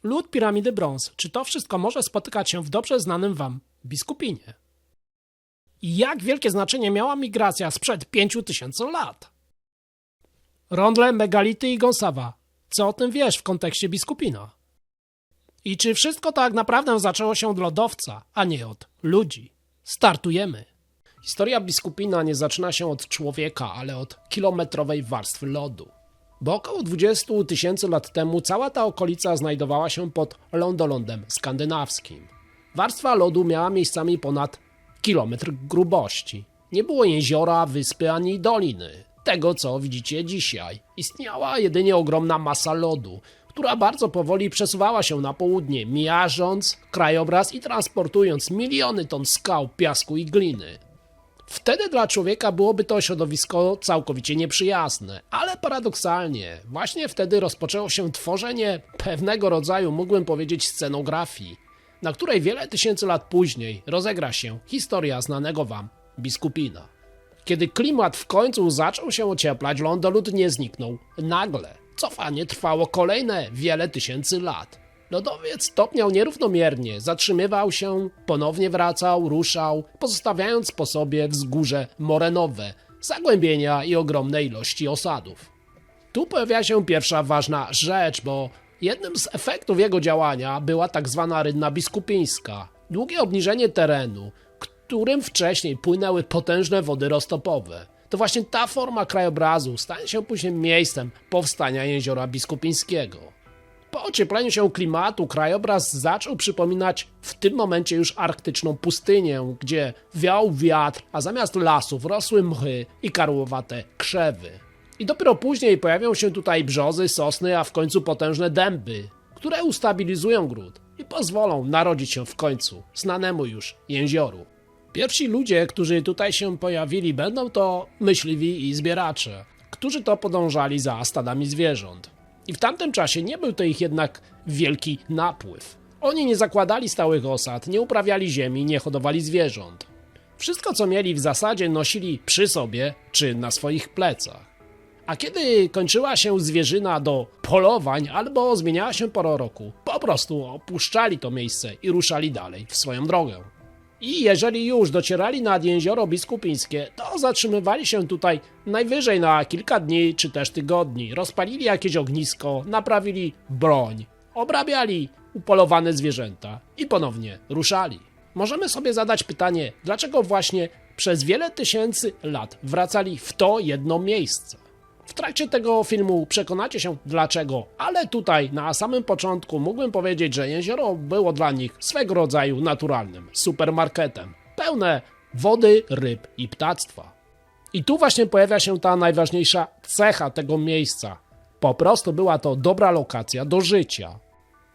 Lód piramidy brąz. Czy to wszystko może spotykać się w dobrze znanym wam Biskupinie? I jak wielkie znaczenie miała migracja sprzed 5000 lat? Rondle, megality i gąsawa. Co o tym wiesz w kontekście Biskupina? I czy wszystko tak naprawdę zaczęło się od lodowca, a nie od ludzi? Startujemy! Historia Biskupina nie zaczyna się od człowieka, ale od kilometrowej warstwy lodu. Bo około 20 000 lat temu cała ta okolica znajdowała się pod lądolądem skandynawskim. Warstwa lodu miała miejscami ponad kilometr grubości. Nie było jeziora, wyspy ani doliny. Tego, co widzicie dzisiaj. Istniała jedynie ogromna masa lodu, która bardzo powoli przesuwała się na południe, miażdżąc krajobraz i transportując miliony ton skał, piasku i gliny. Wtedy dla człowieka byłoby to środowisko całkowicie nieprzyjazne, ale paradoksalnie, właśnie wtedy rozpoczęło się tworzenie pewnego rodzaju, mógłbym powiedzieć, scenografii, na której wiele tysięcy lat później rozegra się historia znanego wam Biskupina. Kiedy klimat w końcu zaczął się ocieplać, lądolód nie zniknął nagle. Cofanie trwało kolejne wiele tysięcy lat. Lodowiec topniał nierównomiernie, zatrzymywał się, ponownie wracał, ruszał, pozostawiając po sobie wzgórze morenowe, zagłębienia i ogromne ilości osadów. Tu pojawia się pierwsza ważna rzecz, bo jednym z efektów jego działania była tak zwana rynna biskupińska, długie obniżenie terenu, którym wcześniej płynęły potężne wody roztopowe. To właśnie ta forma krajobrazu stanie się później miejscem powstania jeziora biskupińskiego. Po ociepleniu się klimatu krajobraz zaczął przypominać w tym momencie już arktyczną pustynię, gdzie wiał wiatr, a zamiast lasów rosły mchy i karłowate krzewy. I dopiero później pojawią się tutaj brzozy, sosny, a w końcu potężne dęby, które ustabilizują gród i pozwolą narodzić się w końcu znanemu już jezioru. Pierwsi ludzie, którzy tutaj się pojawili, będą to myśliwi i zbieracze, którzy to podążali za stadami zwierząt. I w tamtym czasie nie był to ich jednak wielki napływ. Oni nie zakładali stałych osad, nie uprawiali ziemi, nie hodowali zwierząt. Wszystko co mieli w zasadzie nosili przy sobie czy na swoich plecach. A kiedy kończyła się zwierzyna do polowań albo zmieniała się pora roku, po prostu opuszczali to miejsce i ruszali dalej w swoją drogę. I jeżeli już docierali nad jezioro biskupińskie, to zatrzymywali się tutaj najwyżej na kilka dni czy też tygodni, rozpalili jakieś ognisko, naprawili broń, obrabiali upolowane zwierzęta i ponownie ruszali. Możemy sobie zadać pytanie, dlaczego właśnie przez wiele tysięcy lat wracali w to jedno miejsce. W trakcie tego filmu przekonacie się dlaczego, ale tutaj na samym początku mógłbym powiedzieć, że jezioro było dla nich swego rodzaju naturalnym supermarketem, pełne wody, ryb i ptactwa. I tu właśnie pojawia się ta najważniejsza cecha tego miejsca. Po prostu była to dobra lokacja do życia.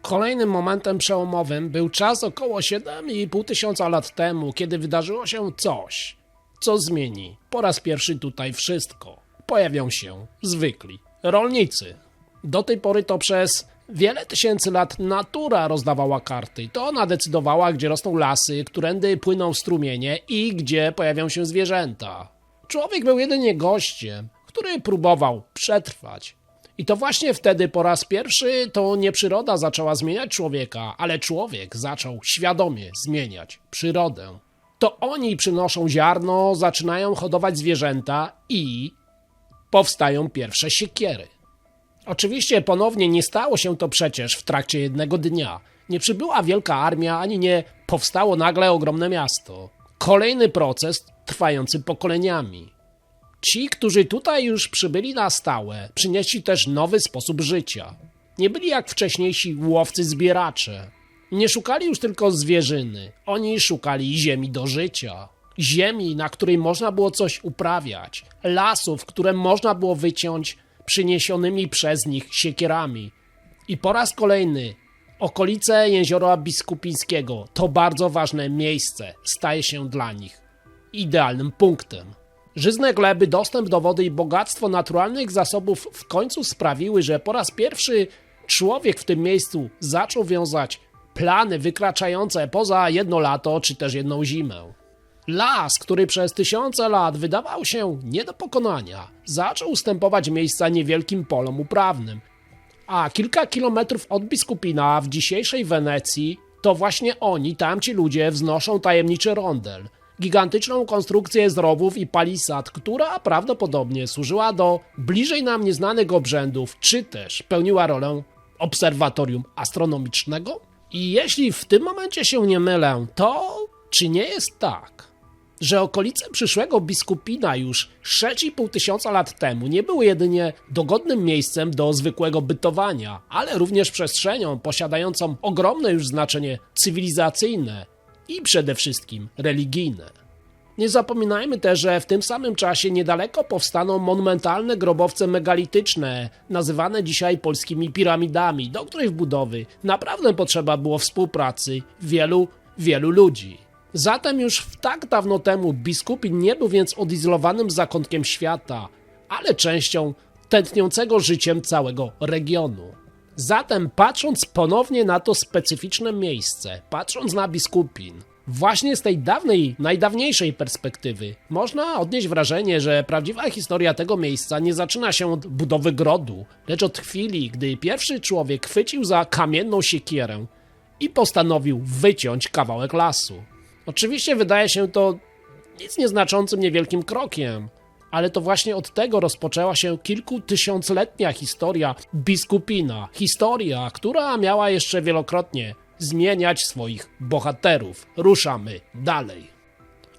Kolejnym momentem przełomowym był czas około 7,5 tysiąca lat temu, kiedy wydarzyło się coś, co zmieni po raz pierwszy tutaj wszystko. Pojawią się zwykli rolnicy. Do tej pory to przez wiele tysięcy lat natura rozdawała karty. To ona decydowała, gdzie rosną lasy, którędy płyną strumienie i gdzie pojawią się zwierzęta. Człowiek był jedynie gościem, który próbował przetrwać. I to właśnie wtedy po raz pierwszy to nie przyroda zaczęła zmieniać człowieka, ale człowiek zaczął świadomie zmieniać przyrodę. To oni przynoszą ziarno, zaczynają hodować zwierzęta i powstają pierwsze siekiery. Oczywiście ponownie nie stało się to przecież w trakcie jednego dnia. Nie przybyła wielka armia, ani nie powstało nagle ogromne miasto. Kolejny proces trwający pokoleniami. Ci, którzy tutaj już przybyli na stałe, przynieśli też nowy sposób życia. Nie byli jak wcześniejsi łowcy-zbieracze. Nie szukali już tylko zwierzyny, oni szukali ziemi do życia. Ziemi, na której można było coś uprawiać, lasów, które można było wyciąć przyniesionymi przez nich siekierami. I po raz kolejny okolice jeziora biskupińskiego, to bardzo ważne miejsce, staje się dla nich idealnym punktem. Żyzne gleby, dostęp do wody i bogactwo naturalnych zasobów w końcu sprawiły, że po raz pierwszy człowiek w tym miejscu zaczął wiązać plany wykraczające poza jedno lato czy też jedną zimę. Las, który przez tysiące lat wydawał się nie do pokonania, zaczął ustępować miejsca niewielkim polom uprawnym, A kilka kilometrów od Biskupina w dzisiejszej Wenecji to właśnie oni, tamci ludzie, wznoszą tajemniczy rondel. Gigantyczną konstrukcję z rowów i palisad, która prawdopodobnie służyła do bliżej nam nieznanych obrzędów, czy też pełniła rolę obserwatorium astronomicznego? I jeśli w tym momencie się nie mylę, to czy nie jest tak, że okolice przyszłego Biskupina już 6,5 tysiąca lat temu nie były jedynie dogodnym miejscem do zwykłego bytowania, ale również przestrzenią posiadającą ogromne już znaczenie cywilizacyjne i przede wszystkim religijne. Nie zapominajmy też, że w tym samym czasie niedaleko powstaną monumentalne grobowce megalityczne, nazywane dzisiaj polskimi piramidami, do których budowy naprawdę potrzeba było współpracy wielu ludzi. Zatem już tak dawno temu Biskupin nie był więc odizolowanym zakątkiem świata, ale częścią tętniącego życiem całego regionu. Zatem patrząc ponownie na to specyficzne miejsce, patrząc na Biskupin, właśnie z tej dawnej, najdawniejszej perspektywy, można odnieść wrażenie, że prawdziwa historia tego miejsca nie zaczyna się od budowy grodu, lecz od chwili, gdy pierwszy człowiek chwycił za kamienną siekierę i postanowił wyciąć kawałek lasu. Oczywiście wydaje się to nic nieznaczącym niewielkim krokiem, ale to właśnie od tego rozpoczęła się kilkutysiącletnia historia Biskupina. Historia, która miała jeszcze wielokrotnie zmieniać swoich bohaterów. Ruszamy dalej.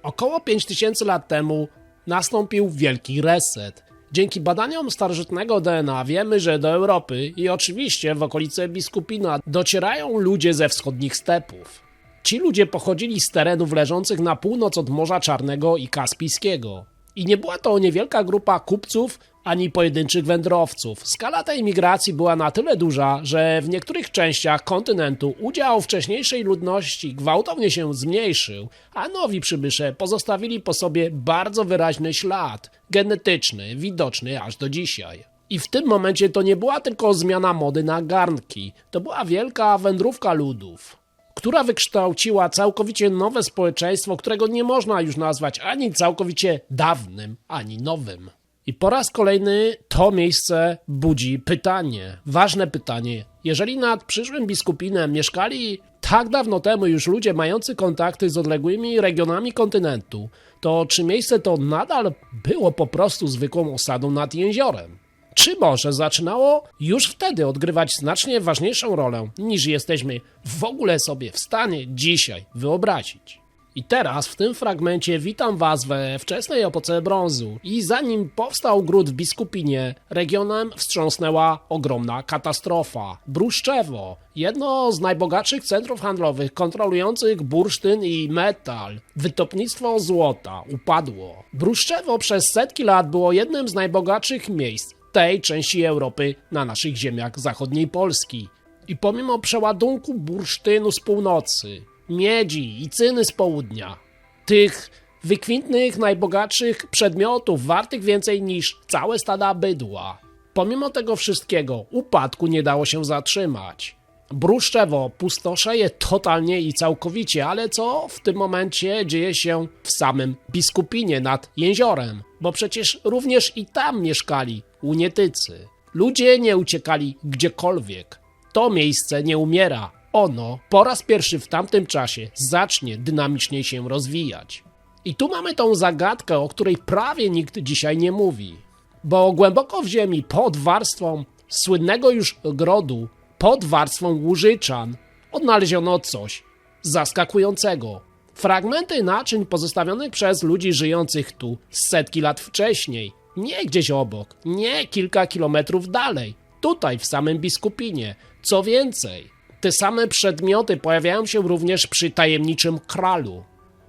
Około 5000 lat temu nastąpił wielki reset. Dzięki badaniom starożytnego DNA wiemy, że do Europy i oczywiście w okolice Biskupina docierają ludzie ze wschodnich stepów. Ci ludzie pochodzili z terenów leżących na północ od Morza Czarnego i Kaspijskiego. I nie była to niewielka grupa kupców ani pojedynczych wędrowców. Skala tej migracji była na tyle duża, że w niektórych częściach kontynentu udział wcześniejszej ludności gwałtownie się zmniejszył, a nowi przybysze pozostawili po sobie bardzo wyraźny ślad genetyczny, widoczny aż do dzisiaj. I w tym momencie to nie była tylko zmiana mody na garnki, to była wielka wędrówka ludów, która wykształciła całkowicie nowe społeczeństwo, którego nie można już nazwać ani całkowicie dawnym, ani nowym. I po raz kolejny to miejsce budzi pytanie, ważne pytanie. Jeżeli nad przyszłym Biskupinem mieszkali tak dawno temu już ludzie mający kontakty z odległymi regionami kontynentu, to czy miejsce to nadal było po prostu zwykłą osadą nad jeziorem? Czy może zaczynało już wtedy odgrywać znacznie ważniejszą rolę, niż jesteśmy w ogóle sobie w stanie dzisiaj wyobrazić? I teraz w tym fragmencie witam Was we wczesnej epoce brązu i zanim powstał gród w Biskupinie, regionem wstrząsnęła ogromna katastrofa. Bruszczewo, jedno z najbogatszych centrów handlowych kontrolujących bursztyn i metal, wytopnictwo złota, upadło. Bruszczewo przez setki lat było jednym z najbogatszych miejsc tej części Europy na naszych ziemiach zachodniej Polski. I pomimo przeładunku bursztynu z północy, miedzi i cyny z południa, tych wykwintnych, najbogatszych przedmiotów wartych więcej niż całe stada bydła, pomimo tego wszystkiego upadku nie dało się zatrzymać. Bruszczewo pustoszeje totalnie i całkowicie, ale co w tym momencie dzieje się w samym Biskupinie nad jeziorem? Bo przecież również i tam mieszkali Unietycy. Ludzie nie uciekali gdziekolwiek. To miejsce nie umiera. Ono po raz pierwszy w tamtym czasie zacznie dynamicznie się rozwijać. I tu mamy tą zagadkę, o której prawie nikt dzisiaj nie mówi. Bo głęboko w ziemi, pod warstwą słynnego już grodu, pod warstwą łużyczan, odnaleziono coś zaskakującego. Fragmenty naczyń pozostawionych przez ludzi żyjących tu setki lat wcześniej. Nie gdzieś obok, nie kilka kilometrów dalej, tutaj w samym Biskupinie. Co więcej, te same przedmioty pojawiają się również przy tajemniczym kralu.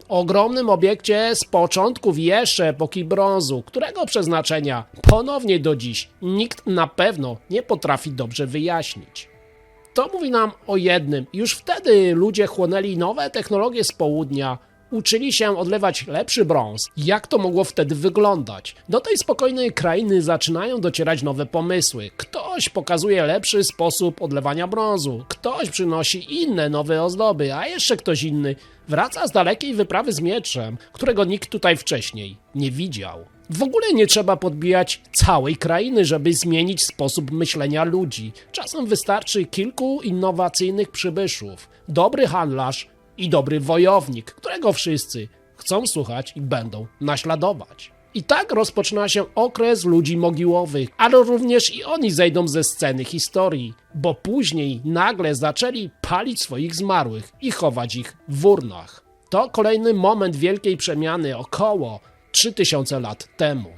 Ogromnym obiekcie z początków jeszcze epoki brązu, którego przeznaczenia ponownie do dziś nikt na pewno nie potrafi dobrze wyjaśnić. To mówi nam o jednym. Już wtedy ludzie chłonęli nowe technologie z południa, uczyli się odlewać lepszy brąz. Jak to mogło wtedy wyglądać? Do tej spokojnej krainy zaczynają docierać nowe pomysły. Ktoś pokazuje lepszy sposób odlewania brązu, ktoś przynosi inne nowe ozdoby, a jeszcze ktoś inny wraca z dalekiej wyprawy z mieczem, którego nikt tutaj wcześniej nie widział. W ogóle nie trzeba podbijać całej krainy, żeby zmienić sposób myślenia ludzi. Czasem wystarczy kilku innowacyjnych przybyszów, dobry handlarz i dobry wojownik, którego wszyscy chcą słuchać i będą naśladować. I tak rozpoczyna się okres ludzi mogiłowych, ale również i oni zejdą ze sceny historii, bo później nagle zaczęli palić swoich zmarłych i chować ich w urnach. To kolejny moment wielkiej przemiany około 3000 lat temu.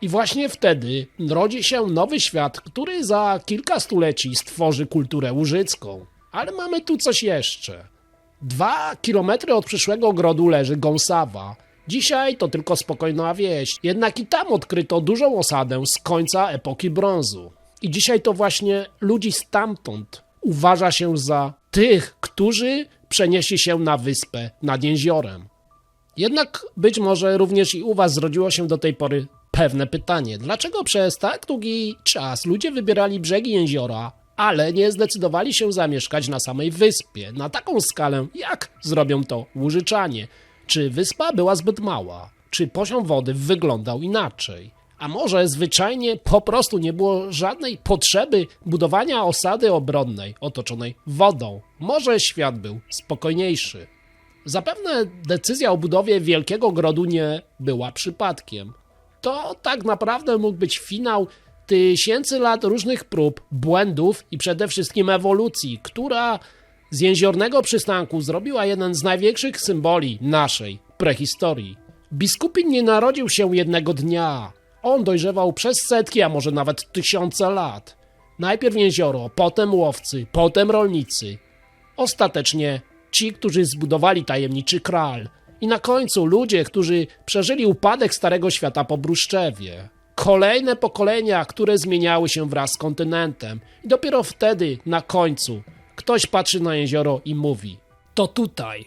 I właśnie wtedy rodzi się nowy świat, który za kilka stuleci stworzy kulturę łużycką. Ale mamy tu coś jeszcze. 2 kilometry od przyszłego ogrodu leży Gąsawa. Dzisiaj to tylko spokojna wieś, jednak i tam odkryto dużą osadę z końca epoki brązu. I dzisiaj to właśnie ludzi stamtąd uważa się za tych, którzy przenieśli się na wyspę nad jeziorem. Jednak być może również i u was zrodziło się do tej pory pewne pytanie. Dlaczego przez tak długi czas ludzie wybierali brzegi jeziora, ale nie zdecydowali się zamieszkać na samej wyspie, na taką skalę, jak zrobią to Łużyczanie? Czy wyspa była zbyt mała? Czy poziom wody wyglądał inaczej? A może zwyczajnie po prostu nie było żadnej potrzeby budowania osady obronnej otoczonej wodą? Może świat był spokojniejszy? Zapewne decyzja o budowie wielkiego ogrodu nie była przypadkiem. To tak naprawdę mógł być finał tysięcy lat różnych prób, błędów i przede wszystkim ewolucji, która z jeziornego przystanku zrobiła jeden z największych symboli naszej prehistorii. Biskupin nie narodził się jednego dnia. On dojrzewał przez setki, a może nawet tysiące lat. Najpierw jezioro, potem łowcy, potem rolnicy. Ostatecznie ci, którzy zbudowali tajemniczy kral. I na końcu ludzie, którzy przeżyli upadek Starego Świata po Bruszczewie. Kolejne pokolenia, które zmieniały się wraz z kontynentem. I dopiero wtedy, na końcu, ktoś patrzy na jezioro i mówi: to tutaj.